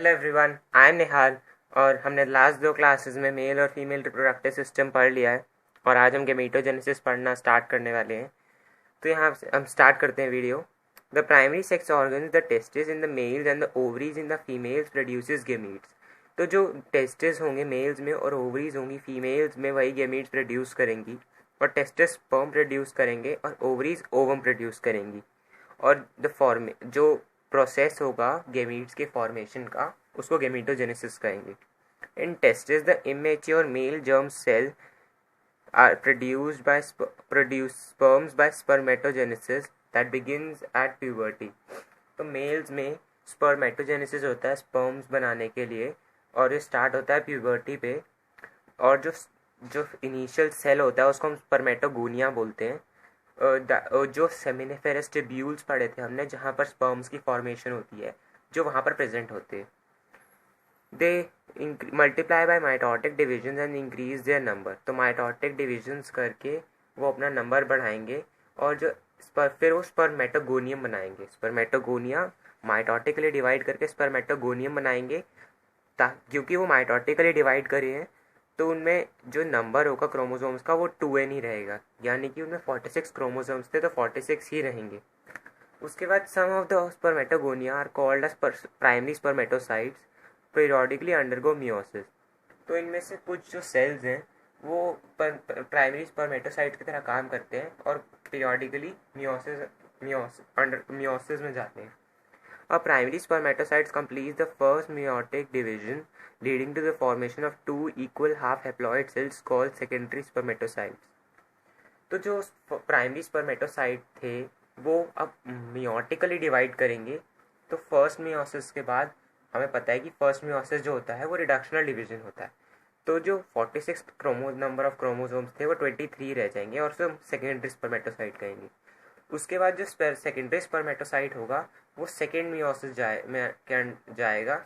Hello everyone, I am निहाल। और हमने last दो क्लासेस में मेल और फीमेल रिप्रोडक्टिव सिस्टम पढ़ लिया है और आज हम गेमेटोजेनेसिस पढ़ना स्टार्ट करने वाले हैं। तो यहाँ से हम स्टार्ट करते हैं video. The primary sex organ the testis in the mails and the ovaries in the females produces gametes. तो जो टेस्टिस होंगे मेल्स में और ओवरीज होंगी फीमेल्स में, वही गेमीट्स प्रोड्यूस करेंगी। और टेस्टिस स्पर्म प्रोड्यूस करेंगे और ओवरीज ओवम प्रोड्यूस करेंगी। और जो प्रोसेस होगा गेमीट्स के फॉर्मेशन का, उसको गेमीटोजेनेसिस कहेंगे। In testes the immature male germ cell are produce sperms by spermatogenesis that begins at puberty. तो मेल्स में स्पर्मेटोजेनेसिस होता है स्पर्म्स बनाने के लिए, और ये स्टार्ट होता है प्यूबर्टी पे। और जो जो इनिशियल सेल होता है उसको हम स्पर्मेटोगोनिया बोलते हैं। जो सेमिनिफेरस टिब्यूल्स पढ़े थे हमने, जहाँ पर स्पर्म्स की फॉर्मेशन होती है, जो वहाँ पर प्रेजेंट होते हैं। दे multiply by mitotic division and increase their number. तो माइटोटिक डिविजन्स करके वो अपना नंबर बढ़ाएंगे और फिर वो स्पर्मेटोगोनियम बनाएंगे। स्पर्मेटोगोनिया माइटोटिकली डिवाइड करके स्पर्मेटोगोनियम बनाएंगे, क्योंकि वो माइटोटिकली डिवाइड करे हैं तो उनमें जो नंबर होगा क्रोमोसोम्स का वो 2n ही रहेगा, यानी कि उनमें 46 क्रोमोसोम्स थे तो 46 ही रहेंगे। उसके बाद some of the spermatogonia are called as primary spermatocytes periodically undergo meiosis. तो इनमें से कुछ जो सेल्स हैं वो प्राइमरी स्पर्मेटोसाइट्स की तरह काम करते हैं और पीरियोडिकली मियोसिस में जाते हैं। A primary spermatocytes complete the first meiotic division, leading to the formation of two equal half haploid cells called secondary spermatocytes. तो जो प्राइमरी स्पर्मेटोसाइट थे वो अब मियोटिकली डिवाइड करेंगे। तो फर्स्ट मियोसिस के बाद हमें पता है कि फर्स्ट मियोसिस जो होता है वो रिडक्शनल डिवीजन होता है। तो जो 46 नंबर ऑफ क्रोमोसोम्स थे वो 23 रह जाएंगे और उसे हम सेकेंडरी स्पर्मेटोसाइट कहेंगे। उसके बाद जो सेकेंडरी स्पर्मेटोसाइट होगा वो सेकेंड मियोसिस जाएगा।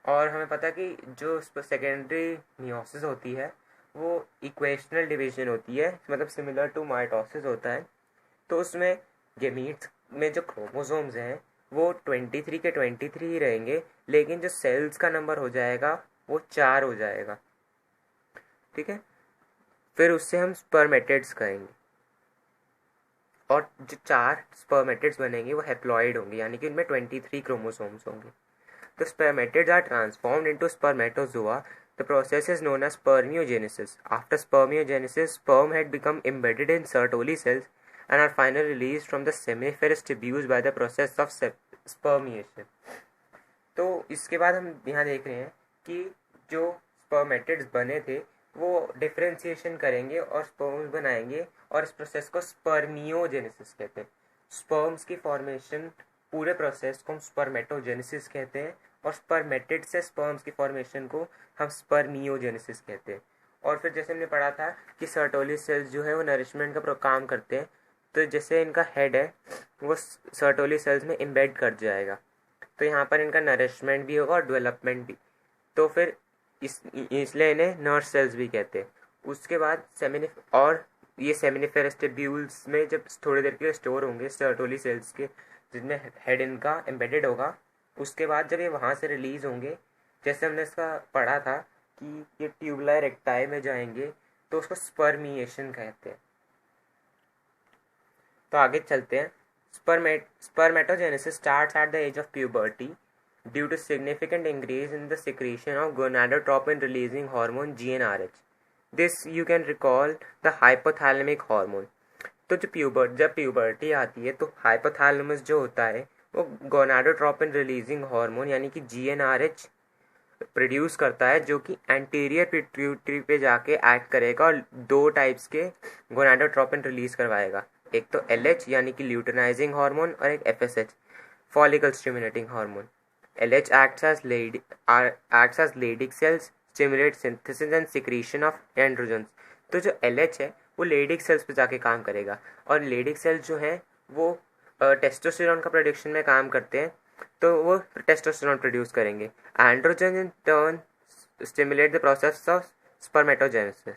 और हमें पता है कि जो सेकेंडरी मियोसिस होती है वो इक्वेशनल डिवीजन होती है, मतलब सिमिलर टू माइटोसिस होता है। तो उसमें गेमीट्स में जो क्रोमोसोम्स हैं वो 23 के 23 ही रहेंगे, लेकिन जो सेल्स का नंबर हो जाएगा वो 4 हो जाएगा। ठीक है, फिर उससे हम स्पर्मेटिड्स कहेंगे। और जो 4 स्पर्मेटिड्स बनेंगे वो हैप्लॉइड होंगे, यानी कि उनमें 23 क्रोमोसोम्स होंगे। तो spermatids are transformed into spermatozoa. The process is known as spermiogenesis. After spermiogenesis sperm had become embedded in Sertoli cells and are finally released from the seminiferous tubules by the process of spermiation. तो इसके बाद हम यहाँ देख रहे हैं कि जो स्पर्मेटिड्स बने थे वो डिफरेंशिएशन करेंगे और स्पर्म्स बनाएंगे, और इस प्रोसेस को स्पर्मियोजेनेसिस कहते हैं। स्पर्म्स की फॉर्मेशन पूरे प्रोसेस को हम स्पर्मेटोजेनेसिस कहते हैं, और स्पर्मेटिड से स्पर्म्स की फॉर्मेशन को हम स्पर्मियोजेनेसिस कहते हैं। और फिर जैसे हमने पढ़ा था कि सर्टोली सेल्स जो है वो नरिशमेंट का काम करते हैं। तो जैसे इनका हेड है वो सर्टोली सेल्स में इम्बेड कर जाएगा, तो यहाँ पर इनका नरिशमेंट भी होगा और डेवलपमेंट भी। तो फिर इसलिए इन्हें नर्व सेल्स भी कहते हैं। उसके बाद ये सेमिनिफेरस ट्यूब्यूल्स में जब थोड़ी देर के लिए स्टोर होंगे सर्टोली सेल्स के, जिसमें हेड इनका एम्बेडेड होगा। उसके बाद जब ये वहाँ से रिलीज होंगे, जैसे हमने इसका पढ़ा था कि ये ट्यूबुलर रेक्टाई में जाएंगे, तो उसको स्पर्मिएशन कहते हैं। तो आगे चलते हैं। Spermatogenesis starts at the age of puberty due to significant increase in the secretion of gonadotropin releasing hormone GnRH. This you can recall the hypothalamic hormone. तो जब प्यूबर्टी आती है तो हाइपोथैलेमस जो होता है वो गोनाडोट्रोपिन रिलीजिंग हार्मोन यानी कि GnRH प्रोड्यूस करता है, जो कि एंटीरियर पिट्यूटरी पे जाके एक्ट करेगा और 2 टाइप्स के गोनाडोट्रोपिन रिलीज करवाएगा। एक तो LH यानी कि ल्यूटेनाइजिंग हार्मोन और एक FSH follicle stimulating hormone. LH acts as Leydig cells, stimulate synthesis and secretion of androgens. तो जो LH है वो Leydig cells पे जाके काम करेगा, और Leydig cells जो है वो टेस्टोस्टेरोन का प्रोडक्शन में काम करते हैं, तो वो टेस्टोस्टेरोन प्रोड्यूस करेंगे। Androgen in turn stimulate the process of spermatogenesis.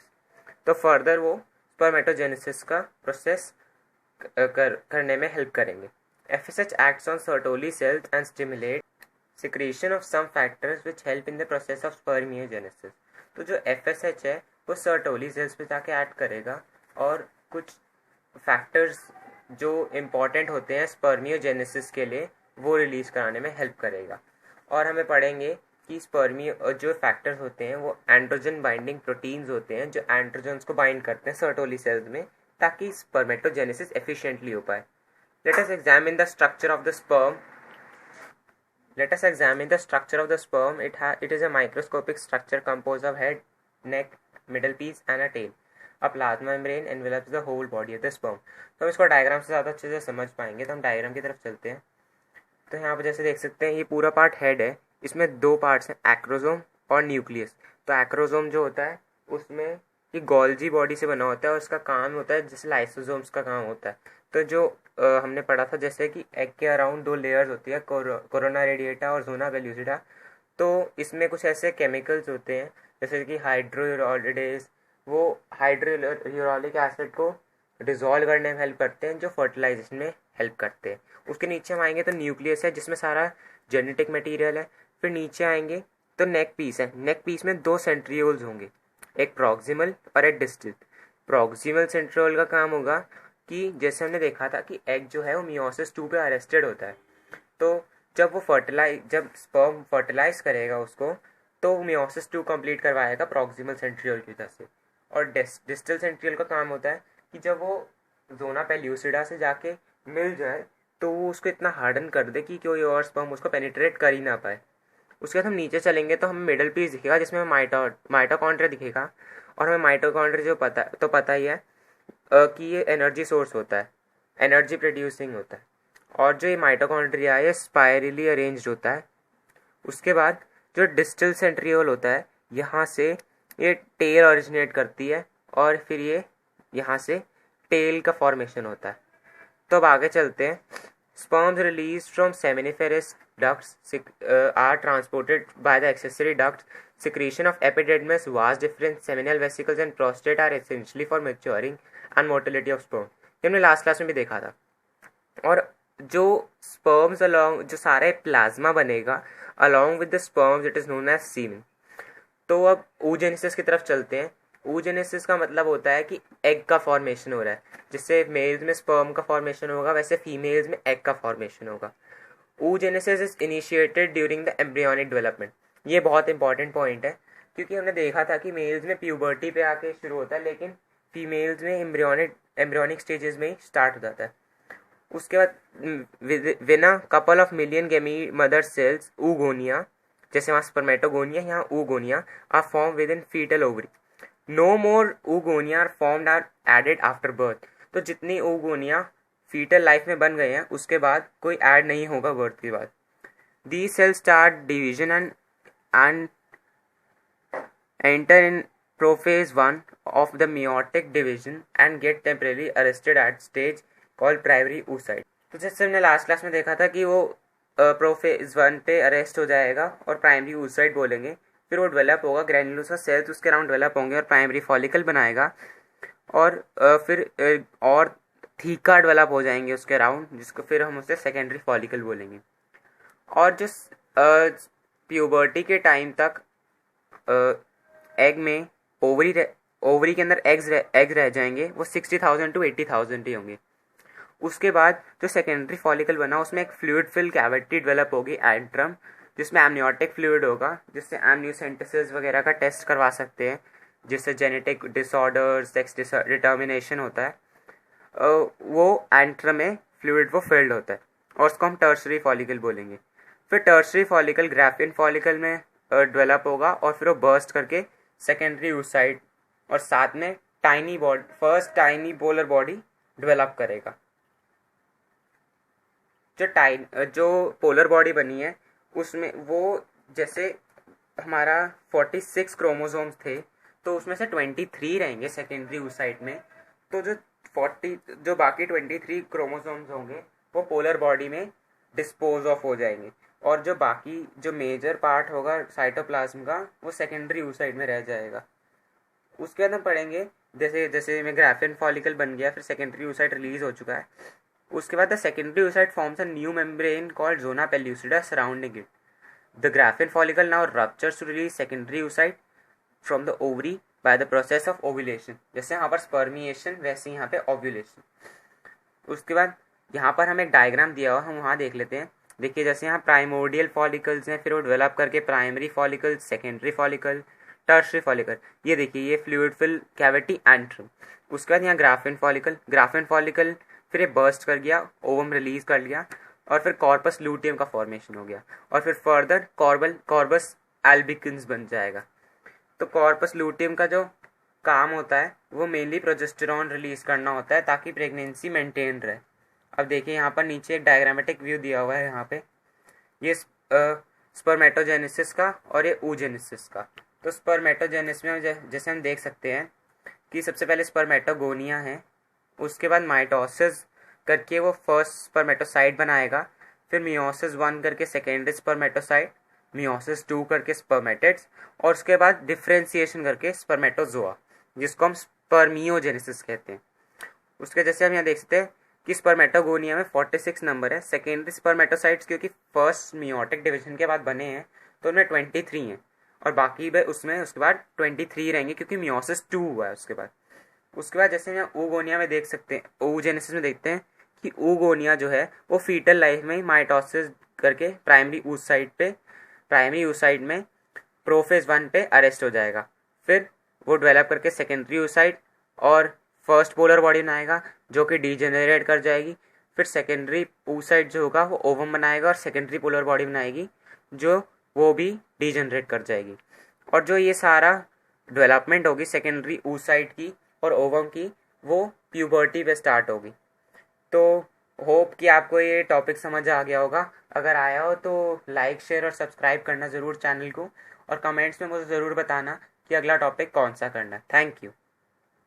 तो फर्दर वो स्पर्मेटोजेनेसिस का प्रोसेस करने में हेल्प करेंगे। FSH acts on Sertoli cells and stimulate secretion of some factors which help in the process of spermiogenesis. तो जो FSH है वो सर्टोली सेल्स पे जाके ऐड करेगा और कुछ फैक्टर्स जो इम्पॉर्टेंट होते हैं स्पर्मियोजेनेसिस के लिए वो रिलीज कराने में हेल्प करेगा. और हमें पढ़ेंगे कि स्पर्मियो जो फैक्टर्स होते हैं वो एंड्रोजन बाइंडिंग प्रोटीन्स होते हैं जो एंड्रोजन्स को बाइंड करते हैं सर्टोली सेल्स में ताकि स्पर्मेटोजेनेसिस एफिशिएंटली हो पाए. Let us examine the structure of the sperm. Let us examine the structure of the sperm. It is a microscopic structure composed of head, neck, middle piece and a tail. A plasma membrane envelops the whole body of the sperm. तो हम इसको diagram से ज़्यादा अच्छे से समझ पाएंगे तो हम डायग्राम की तरफ चलते हैं. तो यहाँ पर जैसे देख सकते हैं ये पूरा पार्ट हेड है. इसमें दो पार्ट्स हैं, एक्रोजोम और न्यूक्लियस. तो एक्रोजोम जो होता है उसमें ये गोल्जी बॉडी से बना होता है और उसका काम होता है जैसे लाइसोसोम्स का काम होता है. तो जो हमने पढ़ा था जैसे कि एग के अराउंड दो लेयर्स होती है, कोरोना रेडिएटा और जोना पेल्यूसिडा. तो इसमें कुछ ऐसे केमिकल्स होते हैं जैसे कि हाइड्रोयूरोलिडेज, वो हाइड्रोयूरोलिक एसिड को डिजोल्व करने में हेल्प करते हैं जो फर्टिलाइजेशन में हेल्प करते हैं. उसके नीचे हम आएंगे तो न्यूक्लियस है जिसमें सारा जेनेटिक मटेरियल है. फिर नीचे आएंगे तो नेक पीस है. नेक पीस में दो सेंट्रियोल्स होंगे, एक प्रॉक्सिमल और एक डिस्टल. प्रॉक्सिमल सेंट्रियोल का काम होगा कि जैसे हमने देखा था कि एग जो है वो मियोसिस 2 पे अरेस्टेड होता है. तो जब स्पर्म फर्टिलाइज करेगा उसको तो मियोसिस 2 कंप्लीट करवाएगा प्रॉक्सिमल सेंट्रियोल की वजह से. और डिस्टल सेंट्रियोल का काम होता है कि जब वो जोना पेल्यूसिडा से जाके मिल जाए तो वो उसको इतना हार्डन कर दे कि कोई और स्पर्म उसको पेनिट्रेट कर ही ना पाए. उसके बाद हम नीचे चलेंगे तो हमें मिडल पीस दिखेगा जिसमें माइटोकॉन्ड्रिया दिखेगा. और हमें माइटोकॉन्ड्रिया जो पता ही है कि ये एनर्जी सोर्स होता है, एनर्जी प्रोड्यूसिंग होता है. और जो ये माइटोकॉन्ड्रिया है ये स्पाइरली अरेंज्ड होता है. उसके बाद जो डिस्टल सेंट्रियोल होता है यहाँ से ये टेल ओरिजिनेट करती है और फिर ये यहाँ से टेल का फॉर्मेशन होता है. तो अब आगे चलते हैं. Sperms released from seminiferous ducts are transported by the accessory ducts. Secretion of epididymis, vas deferens, seminal vesicles and prostate are essentially for maturing and motility of sperm. ये हमने लास्ट क्लास में भी देखा था. और जो sperms along जो सारे प्लाज्मा बनेगा along with the sperms it is known as semen. तो अब oogenesis की तरफ चलते हैं. oogenesis का मतलब होता है कि एग का फॉर्मेशन हो रहा है. जिससे मेल्स में स्पर्म का फॉर्मेशन होगा वैसे फीमेल्स में एग का फॉर्मेशन होगा. oogenesis is initiated during the embryonic development. ये बहुत इंपॉर्टेंट पॉइंट है क्योंकि हमने देखा था कि मेल्स में प्यूबर्टी पे आके शुरू होता है लेकिन फीमेल्स में एम्ब्रियोनिक स्टेजेस में स्टार्ट हो जाता है. उसके बाद विना couple of million gamete mother cells oogonia, जैसे वहाँ स्पर्मेटोगोनिया यहाँ oogonia are form within fetal ovary. No more oogonia are formed or added after birth. तो जितनी oogonia फीटल लाइफ में बन गए हैं उसके बाद कोई ऐड नहीं होगा बर्थ के बाद. These cells start division and enter in prophase 1 of the meiotic division and get temporarily arrested at stage called primary oocyte. तो जैसे हमने लास्ट क्लास में देखा था कि वो प्रोफेज 1 पे अरेस्ट हो जाएगा और प्राइमरी oocyte बोलेंगे. फिर वो डेवलप होगा, ग्रैन्युलोसा सेल्स उसके अराउंड डेवलप होंगे और प्राइमरी फॉलिकल बनाएगा. और फिर और थीका डेवलप हो जाएंगे उसके अराउंड जिसको फिर हम उसे सेकेंडरी फॉलिकल बोलेंगे. और जो प्यूबर्टी के टाइम तक एग में ओवरी के अंदर एग रह जाएंगे वो 60,000 to 80,000 ही होंगे. उसके बाद जो सेकेंडरी फॉलिकल बना उसमें एक फ्लूइड फिल कैविटी डेवलप होगी एंट्रम जिसमें एमनियोटिक फ्लूइड होगा जिससे एमनियोसेंटेसिस वगैरह का टेस्ट करवा सकते हैं जिससे जेनेटिक डिसऑर्डर सेक्स डिटर्मिनेशन होता है. वो एंट्रम में फ्लूइड वो फिल्ड होता है और उसको हम टर्शरी फॉलिकल बोलेंगे. फिर टर्शरी फॉलिकल ग्राफियन फॉलिकल में डेवलप होगा और फिर वो बर्स्ट करके सेकेंडरी oocyte और साथ में first tiny polar body develop करेगा. जो पोलर बॉडी बनी है उसमें वो जैसे हमारा 46 क्रोमोसोम्स थे तो उसमें से 23 रहेंगे सेकेंडरी oocyte में. तो जो बाकी 23 क्रोमोसोम्स होंगे वो पोलर बॉडी में डिस्पोज ऑफ हो जाएंगे और जो बाकी जो मेजर पार्ट होगा साइटोप्लाज्म का वो सेकेंडरी oocyte में रह जाएगा. उसके बाद हम पढ़ेंगे जैसे में ग्राफियन फॉलिकल बन गया फिर सेकेंडरी oocyte रिलीज हो चुका है. उसके बाद the secondary oocyte forms a new membrane called zona pellucida surrounding it. The graafian follicle now ruptures to release secondary oocyte from the ovary by the process of ovulation. जैसे यहाँ पर spermiation वैसे यहाँ पे ओव्यूलेशन। उसके बाद यहाँ पर हमें एक डायग्राम दिया हुआ, हम वहाँ देख लेते हैं। देखिए जैसे यहाँ प्राइमोर्डियल फॉलिकल्स हैं, फिर वो डेवलप करके primary follicle, secondary follicle, tertiary follicle. ये देखिए ये फ्लूइड फिल कैविटी एंट्रम। उसके बाद यहाँ ग्राफिन फॉलिकल फिर ये बर्स्ट कर गया, ओवम रिलीज कर लिया और फिर कॉर्पस लूटियम का फॉर्मेशन हो गया और फिर फर्दर कॉर्पस एल्बिकन्स बन जाएगा। तो कॉर्पस लूटियम का जो काम होता है वो मेनली प्रोजेस्टेरॉन रिलीज करना होता है ताकि प्रेगनेंसी मेंटेन रहे। अब देखिए यहाँ पर नीचे एक डायग्रामेटिक व्यू दिया हुआ है, यहाँ पे ये स्पर्मेटोजेनेसिस का और ये oogenesis का। तो स्पर्मेटोजेनेसिस में जैसे हम देख सकते हैं कि सबसे पहले स्पर्मेटोगोनिया है, उसके बाद माइटोसिस करके वो फर्स्ट स्पर्मेटोसाइट बनाएगा, फिर मियोसिस 1 करके सेकेंडरी स्पर्मेटोसाइट, मियोसिस 2 करके स्पर्मेटिड्स और उसके बाद डिफ्रेंसिएशन करके स्पर्मेटोजोआ, जिसको हम स्पर्मियोजेनेसिस कहते हैं। उसके जैसे हम यहाँ देख सकते हैं कि स्पर्मेटोगोनिया में 46 नंबर है। सेकेंडरी स्पर्मेटोसाइट्स क्योंकि फर्स्ट मियोटिक डिवीजन के बाद बने हैं तो उनमें 23 हैं और बाकी उसमें उसके बाद 23 रहेंगे क्योंकि मियोसिस 2 हुआ है उसके बाद। उसके बाद जैसे यहाँ oogonia में देख सकते हैं, oogenesis में देखते हैं कि oogonia जो है वो फीटल लाइफ में माइटोसिस करके प्राइमरी oocyte में प्रोफेज 1 पे अरेस्ट हो जाएगा। फिर वो डेवलप करके सेकेंडरी oocyte और फर्स्ट पोलर बॉडी बनाएगा जो कि डीजेनरेट कर जाएगी। फिर सेकेंडरी oocyte जो होगा वो ओवम बनाएगा और सेकेंडरी पोलर बॉडी बनाएगी जो वो भी डीजेनरेट कर जाएगी। और जो ये सारा डेवलपमेंट होगी सेकेंडरी oocyte की और ओवम की, वो प्यूबर्टी पे स्टार्ट होगी। तो होप कि आपको ये टॉपिक समझ आ गया होगा। अगर आया हो तो लाइक, शेयर और सब्सक्राइब करना ज़रूर चैनल को, और कमेंट्स में मुझे ज़रूर बताना कि अगला टॉपिक कौन सा करना है। Thank you.